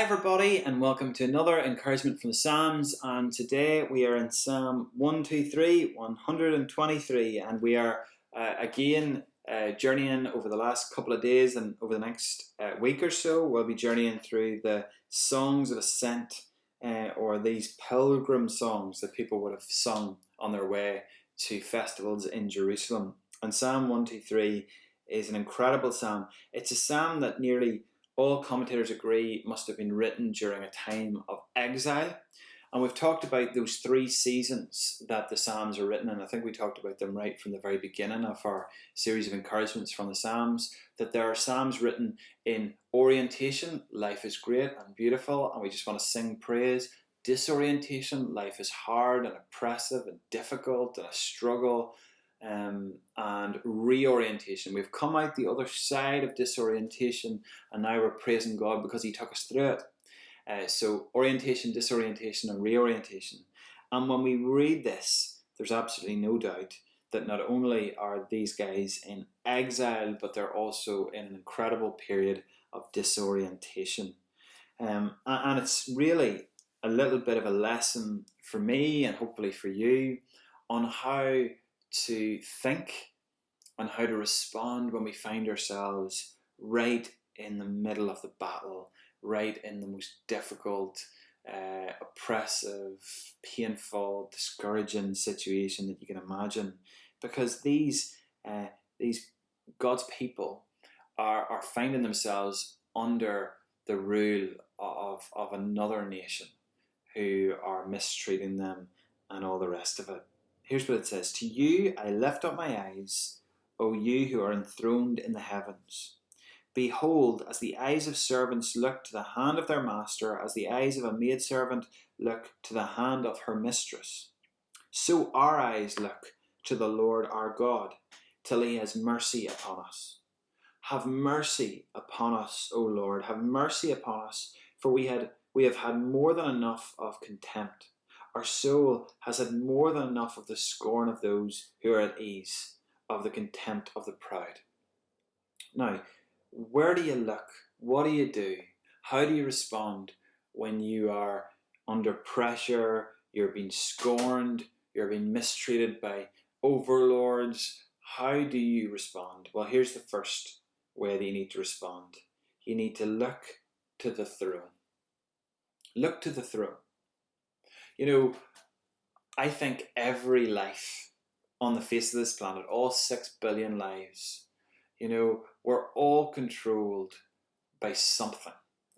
everybody, and welcome to another encouragement from the Psalms. And today we are in Psalm 123, and we are again journeying over the last couple of days, and over the next week or so, we'll be journeying through the songs of ascent, or these pilgrim songs that people would have sung on their way to festivals in Jerusalem. And Psalm 123 is an incredible psalm. It's a psalm that nearly all commentators agree must have been written during a time of exile. And we've talked about those three seasons that the Psalms are written in. I think we talked about them right from the very beginning of our series of encouragements from the Psalms, that there are Psalms written in orientation, life is great and beautiful and we just want to sing praise. Disorientation, life is hard and oppressive and difficult and a struggle. And reorientation. We've come out the other side of disorientation, and now we're praising God because He took us through it. So orientation, disorientation, and reorientation. And when we read this, there's absolutely no doubt that not only are these guys in exile, but they're also in an incredible period of disorientation. And it's really a little bit of a lesson for me, and hopefully for you, on how to think and how to respond when we find ourselves right in the middle of the battle, right in the most difficult, oppressive, painful, discouraging situation that you can imagine. Because these God's people are finding themselves under the rule of another nation who are mistreating them and all the rest of it. Here's what it says. To you I lift up my eyes, O you who are enthroned in the heavens. Behold, as the eyes of servants look to the hand of their master, as the eyes of a maidservant look to the hand of her mistress, so our eyes look to the Lord our God, till He has mercy upon us. Have mercy upon us, O Lord, have mercy upon us, for we have had more than enough of contempt. Our soul has had more than enough of the scorn of those who are at ease, of the contempt of the proud. Now, where do you look? What do you do? How do you respond when you are under pressure, you're being scorned, you're being mistreated by overlords? How do you respond? Well, here's the first way that you need to respond. You need to look to the throne. Look to the throne. You know, I think every life on the face of this planet, all 6 billion lives, we're all controlled by something,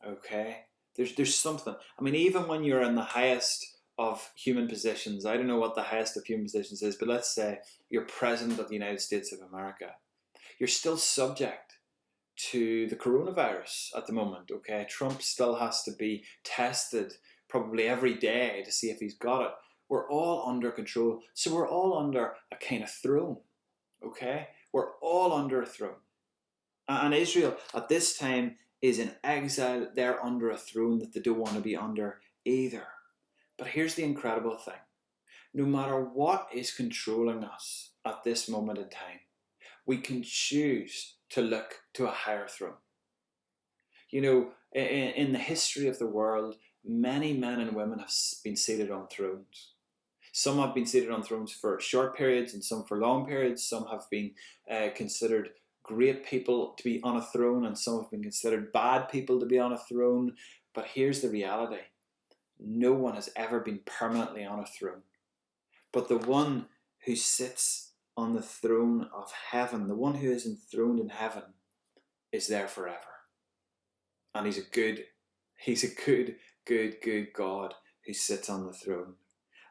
okay? There's something. I mean, even when you're in the highest of human positions, I don't know what the highest of human positions is, but let's say you're President of the United States of America, you're still subject to the coronavirus at the moment, okay? Trump still has to be tested probably every day to see if he's got it. We're all under control. So we're all under a kind of throne, okay? We're all under a throne. And Israel at this time is in exile. They're under a throne that they don't want to be under either. But here's the incredible thing. No matter what is controlling us at this moment in time, we can choose to look to a higher throne. You know, in the history of the world, many men and women have been seated on thrones. Some have been seated on thrones for short periods and some for long periods. Some have been considered great people to be on a throne, and some have been considered bad people to be on a throne. But here's the reality. No one has ever been permanently on a throne. But the one who sits on the throne of heaven, the one who is enthroned in heaven, is there forever. And he's a good God who sits on the throne.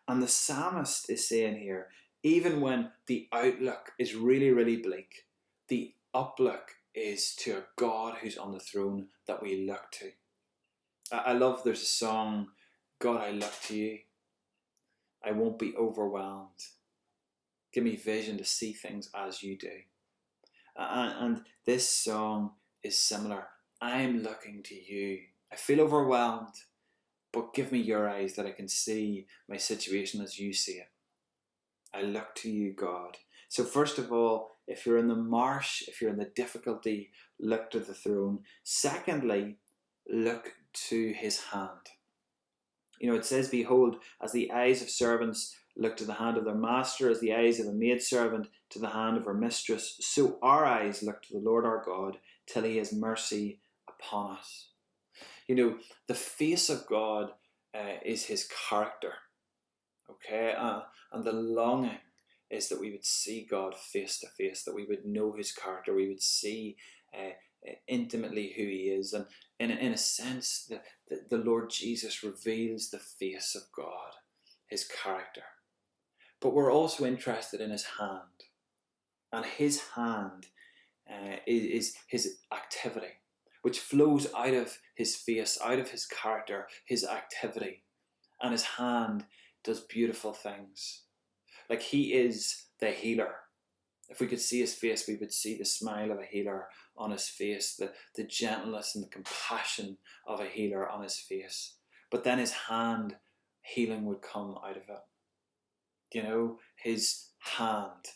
And the psalmist is saying here, even when the outlook is really, really bleak, the uplook is to a God who's on the throne that we look to. I love, there's a song, God, I look to you. I won't be overwhelmed. Give me vision to see things as you do. And this song is similar. I'm looking to you. I feel overwhelmed, but give me your eyes that I can see my situation as you see it. I look to you, God. So first of all, if you're in the marsh, if you're in the difficulty, look to the throne. Secondly, look to his hand. It says, behold, as the eyes of servants look to the hand of their master, as the eyes of a maidservant to the hand of her mistress, so our eyes look to the Lord our God till he has mercy upon us. The face of God is his character. Okay? And the longing is that we would see God face to face, that we would know his character, we would see intimately who he is. And in a sense, the Lord Jesus reveals the face of God, his character. But we're also interested in his hand. And his hand is his activity, which flows out of his face, out of his character, his activity. And his hand does beautiful things. Like he is the healer. If we could see his face, we would see the smile of a healer on his face, the gentleness and the compassion of a healer on his face. But then his hand, healing would come out of it. His hand.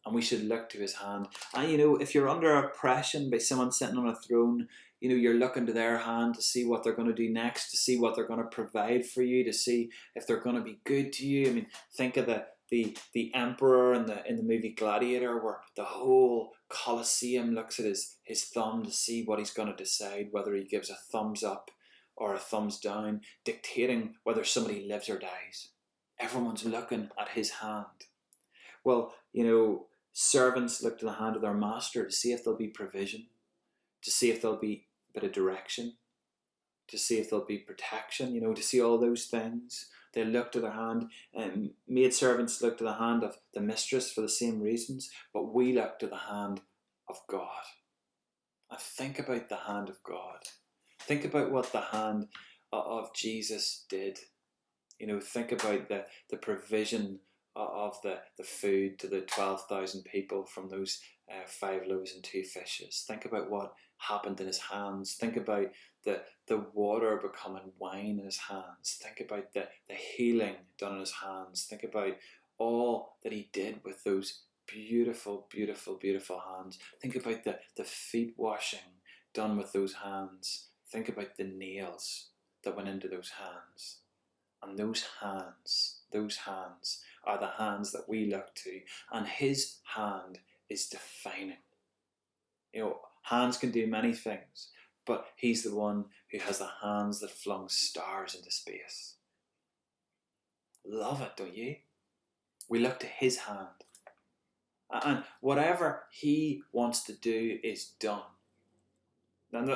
And we should look to his hand. And if you're under oppression by someone sitting on a throne, you're looking to their hand to see what they're going to do next, to see what they're going to provide for you, to see if they're going to be good to you. I mean, think of the emperor in the movie Gladiator, where the whole Colosseum looks at his thumb to see what he's going to decide, whether he gives a thumbs up or a thumbs down, dictating whether somebody lives or dies. Everyone's looking at his hand. Well, servants look to the hand of their master to see if there'll be provision, to see if there'll be a bit of direction, to see if there'll be protection, to see all those things. They look to their hand. Maidservants look to the hand of the mistress for the same reasons, but we look to the hand of God. And think about the hand of God. Think about what the hand of Jesus did. Think about the provision of the food to the 12,000 people from those 5 loaves and 2 fishes. Think about what happened in his hands. Think about the water becoming wine in his hands. Think about the healing done in his hands. Think about all that he did with those beautiful, beautiful, beautiful hands. Think about the feet washing done with those hands. Think about the nails that went into those hands. And those hands are the hands that we look to. And his hand is defining. Hands can do many things, but he's the one who has the hands that flung stars into space. Love it, don't you? We look to his hand. And whatever he wants to do is done. And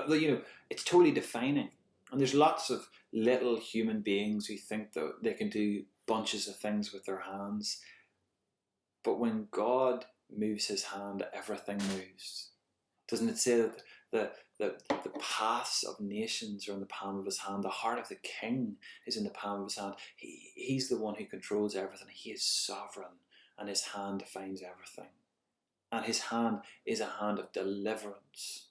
it's totally defining. And there's lots of little human beings who think that they can do bunches of things with their hands. But when God moves his hand, everything moves. Doesn't it say that the paths of nations are in the palm of his hand? The heart of the king is in the palm of his hand. He's the one who controls everything. He is sovereign, and his hand defines everything. And his hand is a hand of deliverance.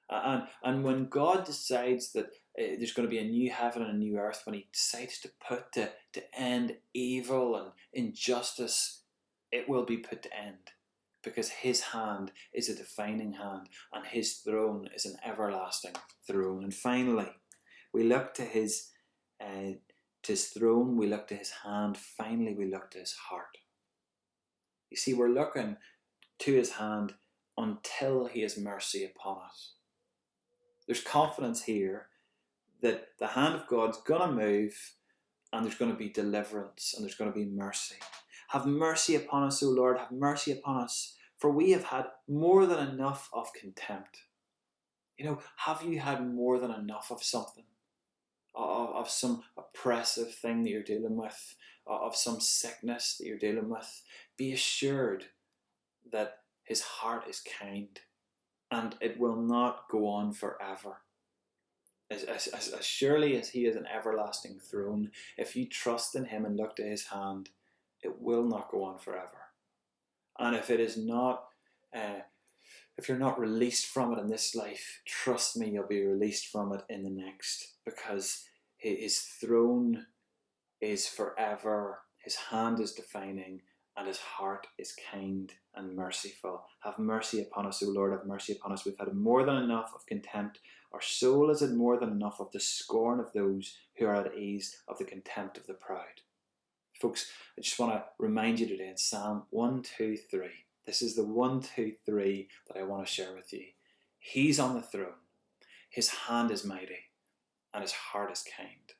And when God decides that there's going to be a new heaven and a new earth, when he decides to end evil and injustice, it will be put to end, because his hand is a defining hand, and his throne is an everlasting throne. And finally, we look to his throne, we look to his hand, finally we look to his heart. You see, we're looking to his hand until he has mercy upon us. There's confidence here that the hand of God's going to move, and there's going to be deliverance, and there's going to be mercy. Have mercy upon us, O Lord, have mercy upon us, for we have had more than enough of contempt. Have you had more than enough of something? Of some oppressive thing that you're dealing with, of some sickness that you're dealing with? Be assured that his heart is kind, and it will not go on forever. As surely as he is an everlasting throne, if you trust in him and look to his hand, it will not go on forever. And if it is not, if you're not released from it in this life, trust me, you'll be released from it in the next, because his throne is forever, his hand is defining, and his heart is kind and merciful. Have mercy upon us, O Lord, have mercy upon us. We've had more than enough of contempt. Our soul has had more than enough of the scorn of those who are at ease, of the contempt of the proud. Folks, I just want to remind you today in Psalm 123. This is the 123 that I want to share with you. He's on the throne. His hand is mighty and his heart is kind.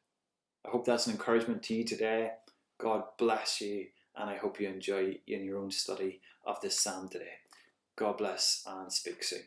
I hope that's an encouragement to you today. God bless you, and I hope you enjoy in your own study of this psalm today. God bless and speak soon.